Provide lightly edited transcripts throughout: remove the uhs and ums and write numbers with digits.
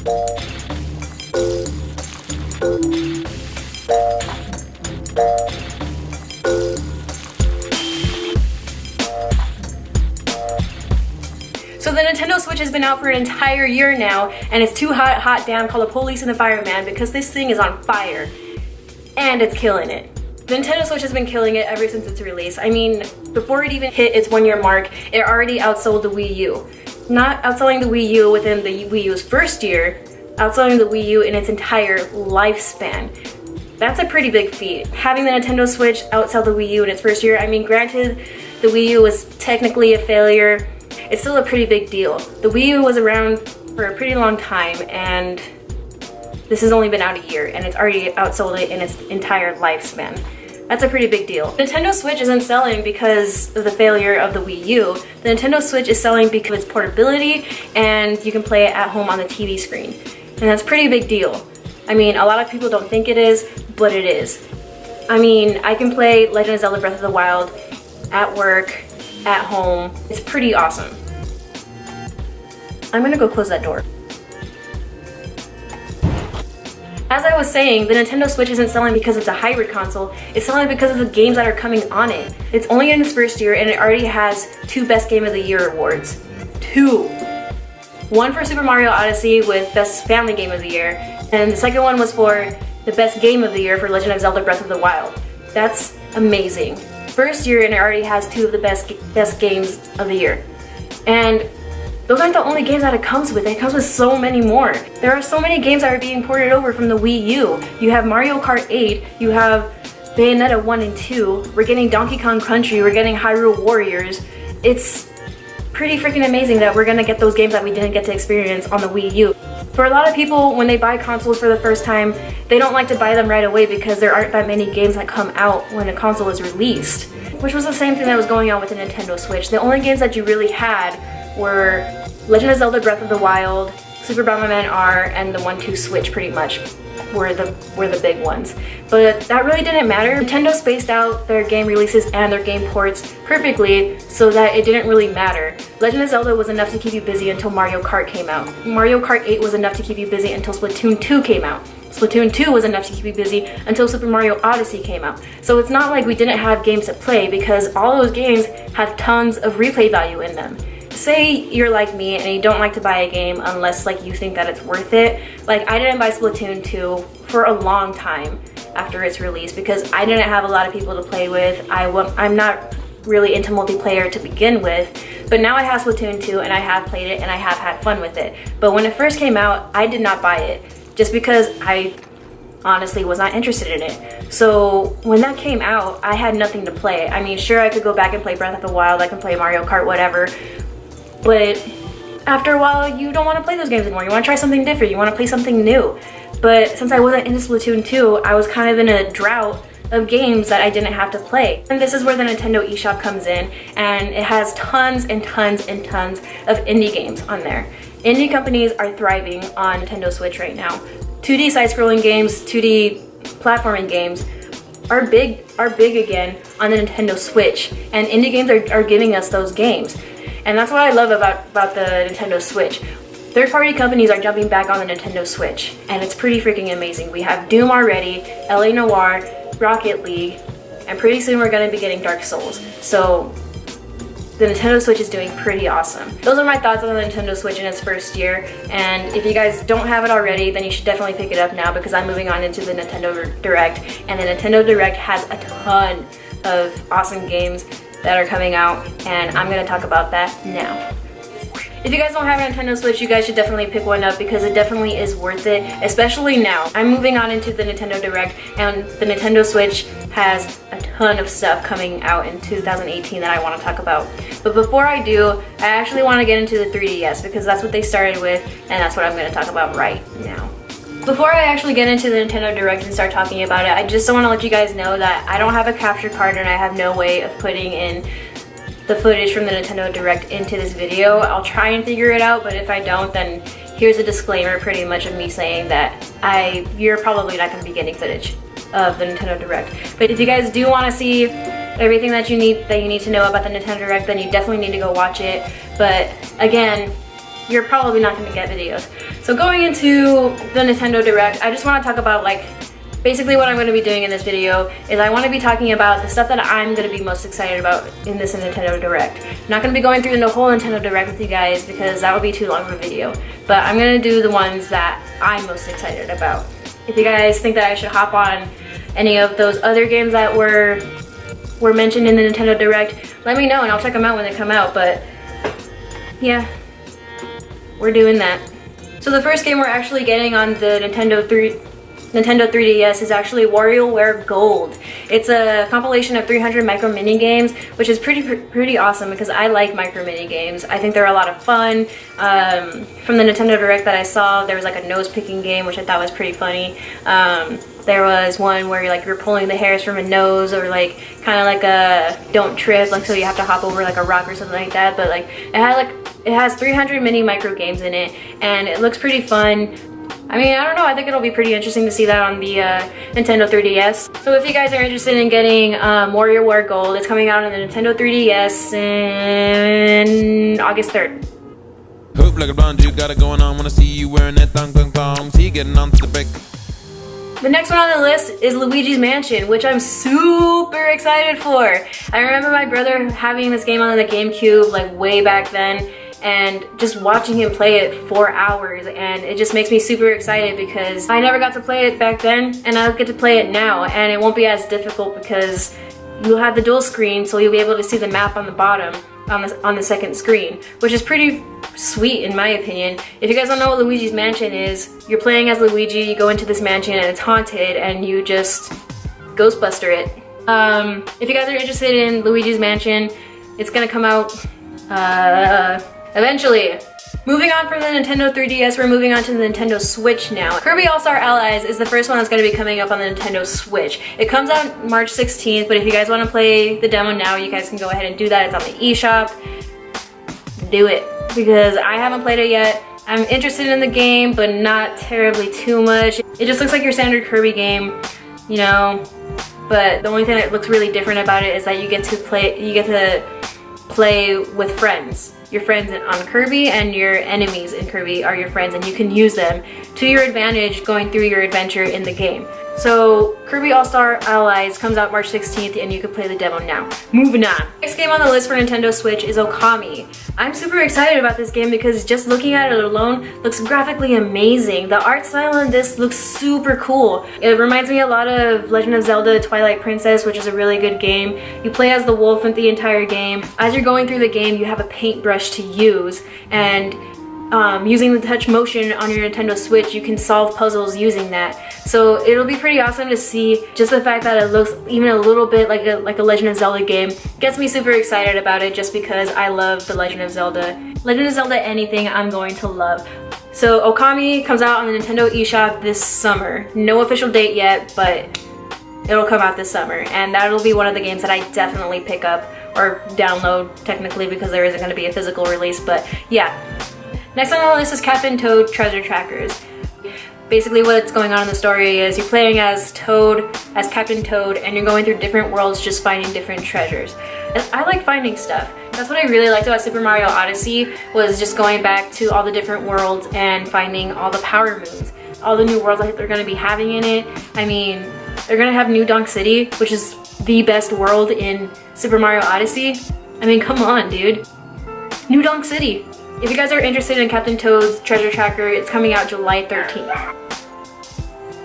So the Nintendo Switch has been out for an entire year now, and it's too hot, hot damn, call the police and the fireman because this thing is on fire. And it's killing it. The Nintendo Switch has been killing it ever since its release. I mean, before it even hit its 1-year mark, it already outsold the Wii U. Not outselling the Wii U within the Wii U's first year, outselling the Wii U in its entire lifespan. That's a pretty big feat. Having the Nintendo Switch outsell the Wii U in its first year, I mean, granted, the Wii U was technically a failure. It's still a pretty big deal. The Wii U was around for a pretty long time, and this has only been out a year, and it's already outsold it in its entire lifespan. That's a pretty big deal. The Nintendo Switch isn't selling because of the failure of the Wii U. The Nintendo Switch is selling because of its portability, and you can play it at home on the TV screen. And that's a pretty big deal. I mean, a lot of people don't think it is, but it is. I mean, I can play Legend of Zelda Breath of the Wild at work, at home. It's pretty awesome. I'm gonna go close that door. As I was saying, the Nintendo Switch isn't selling because it's a hybrid console, it's selling because of the games that are coming on it. It's only in its first year and it already has 2 Best Game of the Year awards. 2! One for Super Mario Odyssey with Best Family Game of the Year, and the second one was for the Best Game of the Year for Legend of Zelda Breath of the Wild. That's amazing. First year and it already has 2 of the best games of the year. And those aren't the only games that it comes with. It comes with so many more. There are so many games that are being ported over from the Wii U. You have Mario Kart 8, you have Bayonetta 1 and 2, we're getting Donkey Kong Country, we're getting Hyrule Warriors. It's pretty freaking amazing that we're gonna get those games that we didn't get to experience on the Wii U. For a lot of people, when they buy consoles for the first time, they don't like to buy them right away because there aren't that many games that come out when a console is released. Which was the same thing that was going on with the Nintendo Switch. The only games that you really had were Legend of Zelda Breath of the Wild, Super Bomberman R, and the 1-2 Switch pretty much were the big ones. But that really didn't matter. Nintendo spaced out their game releases and their game ports perfectly so that it didn't really matter. Legend of Zelda was enough to keep you busy until Mario Kart came out. Mario Kart 8 was enough to keep you busy until Splatoon 2 came out. Splatoon 2 was enough to keep you busy until Super Mario Odyssey came out. So it's not like we didn't have games to play because all those games had tons of replay value in them. Say you're like me and you don't like to buy a game unless like you think that it's worth it. Like I didn't buy Splatoon 2 for a long time after its release because I didn't have a lot of people to play with. I'm not really into multiplayer to begin with, but now I have Splatoon 2 and I have played it and I have had fun with it. But when it first came out, I did not buy it just because I honestly was not interested in it. So when that came out, I had nothing to play. I mean, sure, I could go back and play Breath of the Wild, I can play Mario Kart, whatever, but after a while, you don't want to play those games anymore. You want to try something different, you want to play something new. But since I wasn't into Splatoon 2, I was kind of in a drought of games that I didn't have to play. And this is where the Nintendo eShop comes in, and it has tons and tons and tons of indie games on there. Indie companies are thriving on Nintendo Switch right now. 2D side-scrolling games, 2D platforming games are big again on the Nintendo Switch, and indie games are giving us those games. And that's what I love about the Nintendo Switch. Third-party companies are jumping back on the Nintendo Switch, and it's pretty freaking amazing. We have Doom already, LA Noire, Rocket League, and pretty soon we're gonna be getting Dark Souls. So the Nintendo Switch is doing pretty awesome. Those are my thoughts on the Nintendo Switch in its first year, and if you guys don't have it already, then you should definitely pick it up now because I'm moving on into the Nintendo Direct, and the Nintendo Direct has a ton of awesome games that are coming out, and I'm gonna talk about that now. If you guys don't have a Nintendo Switch, you guys should definitely pick one up because it definitely is worth it, especially now. I'm moving on into the Nintendo Direct, and the Nintendo Switch has a ton of stuff coming out in 2018 that I want to talk about. But before I do, I actually want to get into the 3DS because that's what they started with, and that's what I'm going to talk about right now. Before I actually get into the Nintendo Direct and start talking about it, I just want to let you guys know that I don't have a capture card and I have no way of putting in the footage from the Nintendo Direct into this video. I'll try and figure it out, but if I don't, then here's a disclaimer pretty much of me saying that you're probably not going to be getting footage of the Nintendo Direct. But if you guys do want to see everything that you need to know about the Nintendo Direct, then you definitely need to go watch it. But again, you're probably not gonna get videos. So going into the Nintendo Direct, I just wanna talk about like, basically what I'm gonna be doing in this video is I wanna be talking about the stuff that I'm gonna be most excited about in this Nintendo Direct. I'm not gonna be going through the whole Nintendo Direct with you guys because that would be too long of a video. But I'm gonna do the ones that I'm most excited about. If you guys think that I should hop on any of those other games that were mentioned in the Nintendo Direct, let me know and I'll check them out when they come out. But yeah, we're doing that. So the first game we're actually getting on the Nintendo 3DS is actually WarioWare Gold. It's a compilation of 300 micro mini games, which is pretty awesome because I like micro mini games. I think they're a lot of fun. From the Nintendo Direct that I saw, there was like a nose picking game, which I thought was pretty funny. There was one where you're pulling the hairs from a nose, or like kind of like a don't trip, like so you have to hop over like a rock or something like that. But like it has 300 mini micro games in it, and it looks pretty fun. I mean, I don't know, I think it'll be pretty interesting to see that on the Nintendo 3DS. So if you guys are interested in getting WarioWare Gold, it's coming out on the Nintendo 3DS in August 3rd. Hoop like a blonde, you got it going on. Wanna see you wearing that thong thong thong. See you getting on to the break. The next one on the list is Luigi's Mansion, which I'm super excited for. I remember my brother having this game on the GameCube like way back then, and just watching him play it for hours, and it just makes me super excited because I never got to play it back then and I'll get to play it now, and it won't be as difficult because you'll have the dual screen, so you'll be able to see the map on the bottom on the second screen, which is pretty sweet in my opinion. If you guys don't know what Luigi's Mansion is, you're playing as Luigi, you go into this mansion and it's haunted and you just Ghostbuster it. If you guys are interested in Luigi's Mansion, it's gonna come out eventually. Moving on from the Nintendo 3DS, we're moving on to the Nintendo Switch now. Kirby All-Star Allies is the first one that's going to be coming up on the Nintendo Switch. It comes out March 16th, but if you guys want to play the demo now, you guys can go ahead and do that. It's on the eShop. Do it, because I haven't played it yet. I'm interested in the game, but not terribly too much. It just looks like your standard Kirby game, you know, but the only thing that looks really different about it is that you get to play with friends. Your friends on Kirby and your enemies in Kirby are your friends, and you can use them to your advantage going through your adventure in the game. So Kirby All-Star Allies comes out March 16th and you can play the demo now. Moving on. Next game on the list for Nintendo Switch is Okami. I'm super excited about this game because just looking at it alone looks graphically amazing. The art style in this looks super cool. It reminds me a lot of Legend of Zelda Twilight Princess, which is a really good game. You play as the wolf in the entire game. As you're going through the game, you have a paintbrush to use, and using the touch motion on your Nintendo Switch, you can solve puzzles using that. So it'll be pretty awesome to see. Just the fact that it looks even a little bit like a Legend of Zelda game gets me super excited about it, just because I love the Legend of Zelda. Legend of Zelda anything I'm going to love. So Okami comes out on the Nintendo eShop this summer. No official date yet, but it'll come out this summer, and that'll be one of the games that I definitely pick up or download technically, because there isn't going to be a physical release, but yeah. Next on the list is Captain Toad Treasure Trackers. Basically what's going on in the story is you're playing as Toad, as Captain Toad, and you're going through different worlds just finding different treasures. And I like finding stuff. That's what I really liked about Super Mario Odyssey, was just going back to all the different worlds and finding all the power moons. All the new worlds that they're going to be having in it. I mean, they're going to have New Donk City, which is the best world in Super Mario Odyssey. I mean, come on, dude. New Donk City. If you guys are interested in Captain Toad's Treasure Tracker, it's coming out July 13th.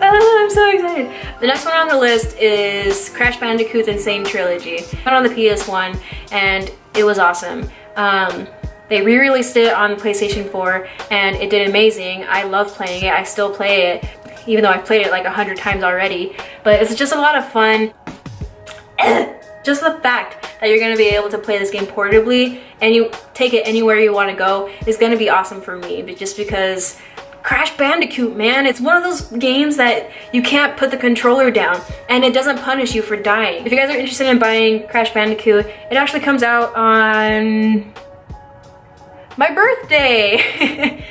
I'm so excited. The next one on the list is Crash Bandicoot's Insane Trilogy. It went on the PS1 and it was awesome. They re-released it on PlayStation 4 and it did amazing. I love playing it. I still play it, even though I've played it like 100 times already. But it's just a lot of fun. Just the fact that you're going to be able to play this game portably and you take it anywhere you want to go is going to be awesome for me. But just because Crash Bandicoot, man, it's one of those games that you can't put the controller down and it doesn't punish you for dying. If you guys are interested in buying Crash Bandicoot, it actually comes out on my birthday.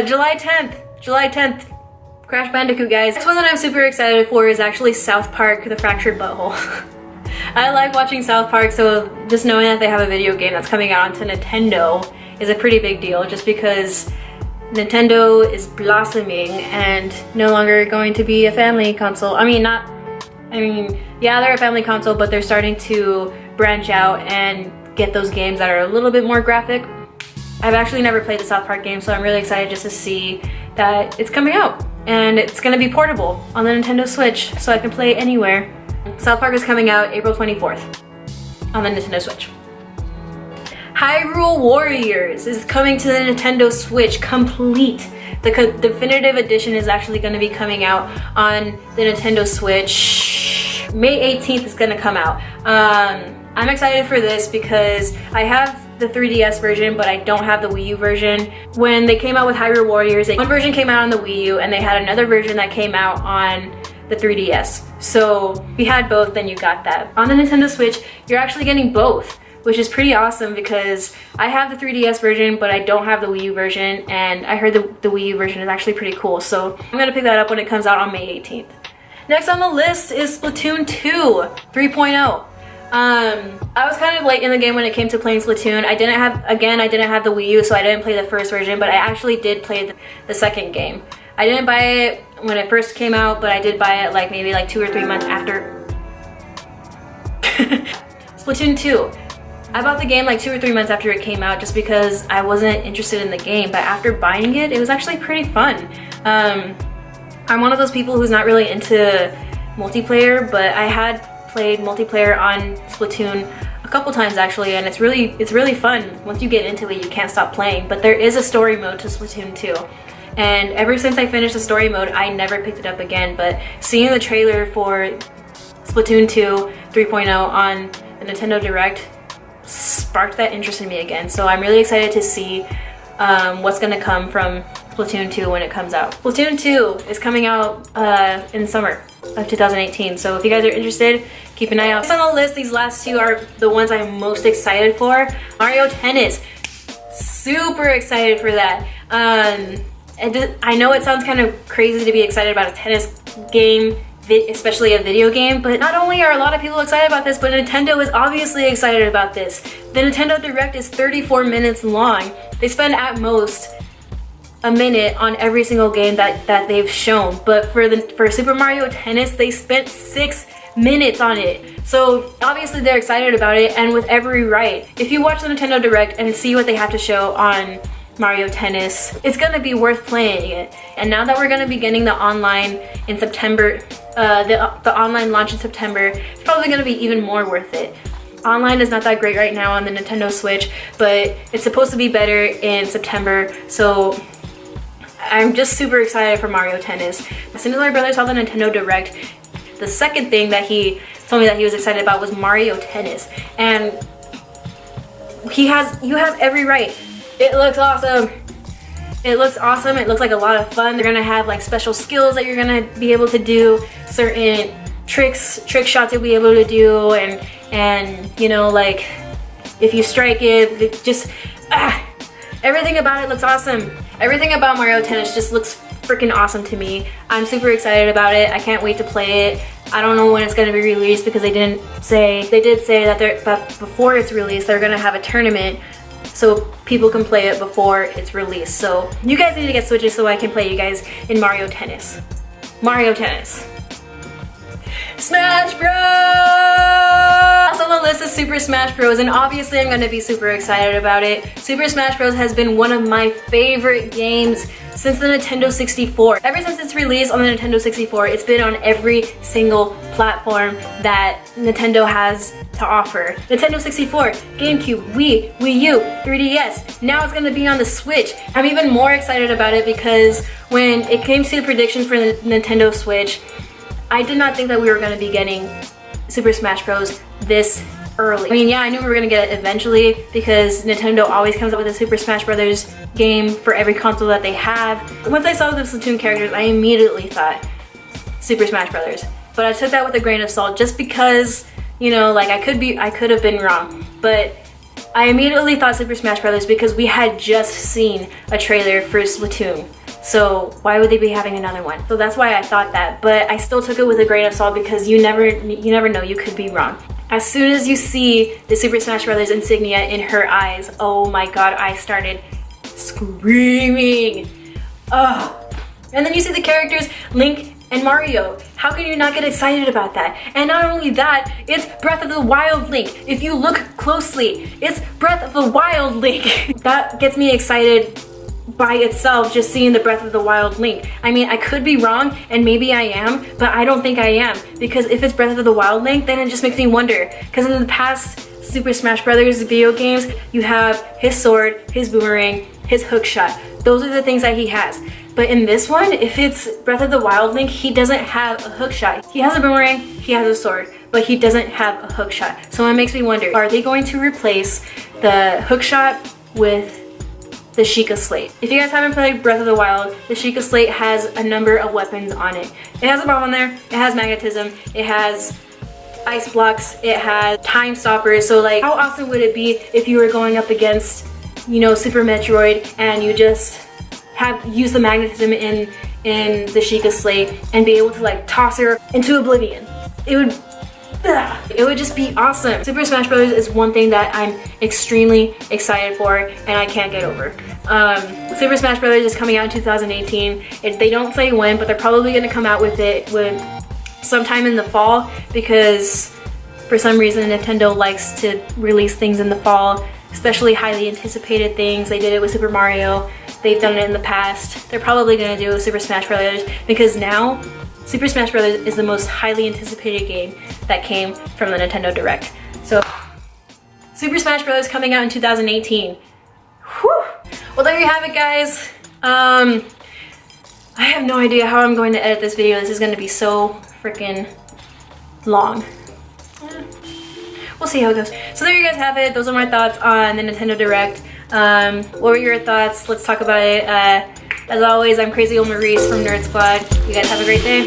July 10th. Crash Bandicoot, guys. The next one that I'm super excited for is actually South Park: The Fractured Butthole. I like watching South Park, so just knowing that they have a video game that's coming out onto Nintendo is a pretty big deal, just because Nintendo is blossoming and no longer going to be a family console. Yeah, they're a family console, but they're starting to branch out and get those games that are a little bit more graphic. I've actually never played the South Park game, so I'm really excited just to see that it's coming out. And it's gonna be portable on the Nintendo Switch, so I can play it anywhere. South Park is coming out April 24th on the Nintendo Switch. Hyrule Warriors is coming to the Nintendo Switch complete. The definitive edition is actually gonna be coming out on the Nintendo Switch. May 18th is gonna come out. I'm excited for this because I have the 3DS version, but I don't have the Wii U version. When they came out with Hyrule Warriors, one version came out on the Wii U and they had another version that came out on the 3DS. So if you had both, then you got that. On the Nintendo Switch, you're actually getting both, which is pretty awesome because I have the 3DS version, but I don't have the Wii U version, and I heard the Wii U version is actually pretty cool. So I'm gonna pick that up when it comes out on May 18th. Next on the list is Splatoon 2 3.0. I was kind of late in the game when it came to playing Splatoon. I didn't have the Wii U, so I didn't play the first version, but I actually did play the second game. I didn't buy it when it first came out, but I did buy it maybe 2 or 3 months after. Splatoon 2. I bought the game 2 or 3 months after it came out just because I wasn't interested in the game, but after buying it, it was actually pretty fun. I'm one of those people who's not really into multiplayer, but I had played multiplayer on Splatoon a couple times actually, and it's really fun. Once you get into it, you can't stop playing. But there is a story mode to Splatoon 2, and ever since I finished the story mode, I never picked it up again. But seeing the trailer for Splatoon 2 3.0 on the Nintendo Direct sparked that interest in me again. So I'm really excited to see what's gonna come from Splatoon 2 when it comes out. Splatoon 2 is coming out in the summer of 2018, so if you guys are interested, keep an eye out. Next on the list, these last two are the ones I'm most excited for. Mario Tennis, super excited for that. And I know it sounds kind of crazy to be excited about a tennis game, especially a video game, but not only are a lot of people excited about this, but Nintendo is obviously excited about this. The Nintendo Direct is 34 minutes long. They spend at most a minute on every single game that they've shown, but for Super Mario Tennis, they spent 6 minutes on it. So obviously they're excited about it, and with every right. If you watch the Nintendo Direct and see what they have to show on Mario Tennis, it's gonna be worth playing it. And now that we're gonna be getting the online in September, the online launch in September, it's probably gonna be even more worth it. Online is not that great right now on the Nintendo Switch, but it's supposed to be better in September, so I'm just super excited for Mario Tennis. As soon as my brother saw the Nintendo Direct, the second thing that he told me that he was excited about was Mario Tennis. And you have every right. It looks awesome. It looks awesome. It looks like a lot of fun. They're gonna have special skills that you're gonna be able to do, certain trick shots you'll be able to do, and if you strike it just everything about it looks awesome. Everything about Mario Tennis just looks freaking awesome to me. I'm super excited about it. I can't wait to play it. I don't know when it's going to be released because they did say that before it's released, they're going to have a tournament so people can play it before it's released. So you guys need to get Switches so I can play you guys in Mario Tennis. Mario Tennis. Smash Bros! Also on the list is Super Smash Bros, and obviously I'm going to be super excited about it. Super Smash Bros has been one of my favorite games since the Nintendo 64. Ever since its release on the Nintendo 64, it's been on every single platform that Nintendo has to offer. Nintendo 64, GameCube, Wii, Wii U, 3DS. Now it's going to be on the Switch. I'm even more excited about it because when it came to the predictions for the Nintendo Switch, I did not think that we were going to be getting Super Smash Bros. This early. I mean, yeah, I knew we were going to get it eventually because Nintendo always comes up with a Super Smash Bros. Game for every console that they have. Once I saw the Splatoon characters, I immediately thought Super Smash Bros. But I took that with a grain of salt just because, I could have been wrong. But I immediately thought Super Smash Bros. Because we had just seen a trailer for Splatoon. So why would they be having another one? So that's why I thought that, but I still took it with a grain of salt because you never know, you could be wrong. As soon as you see the Super Smash Bros. Insignia in her eyes, oh my god, I started screaming. Ugh. And then you see the characters Link and Mario. How can you not get excited about that? And not only that, it's Breath of the Wild Link. If you look closely, it's Breath of the Wild Link. That gets me excited by itself, just seeing the Breath of the Wild Link. I mean, I could be wrong, and maybe I am, but I don't think I am. Because if it's Breath of the Wild Link, then it just makes me wonder. Because in the past Super Smash Bros. Video games, you have his sword, his boomerang, his hook shot. Those are the things that he has. But in this one, if it's Breath of the Wild Link, he doesn't have a hook shot. He has a boomerang, he has a sword, but he doesn't have a hook shot. So it makes me wonder, are they going to replace the hook shot with the Sheikah Slate? If you guys haven't played Breath of the Wild, the Sheikah Slate has a number of weapons on it. It has a bomb on there, it has magnetism, it has ice blocks, it has time stoppers. So like, how awesome would it be if you were going up against, you know, Super Metroid and you just use the magnetism in the Sheikah Slate and be able to like toss her into oblivion. It would just be awesome. Super Smash Bros. Is one thing that I'm extremely excited for and I can't get over. Super Smash Bros. Is coming out in 2018. They don't say when, but they're probably going to come out with it sometime in the fall, because for some reason Nintendo likes to release things in the fall, especially highly anticipated things. They did it with Super Mario. They've done it in the past. They're probably going to do Super Smash Bros. Because now Super Smash Bros. Is the most highly anticipated game that came from the Nintendo Direct. So Super Smash Bros. Coming out in 2018. Whew. Well, there you have it, guys. I have no idea how I'm going to edit this video. This is going to be so freaking long. We'll see how it goes. So there you guys have it. Those are my thoughts on the Nintendo Direct. What were your thoughts? Let's talk about it. As always, I'm Crazy Old Maurice from Nerd Squad. You guys have a great day.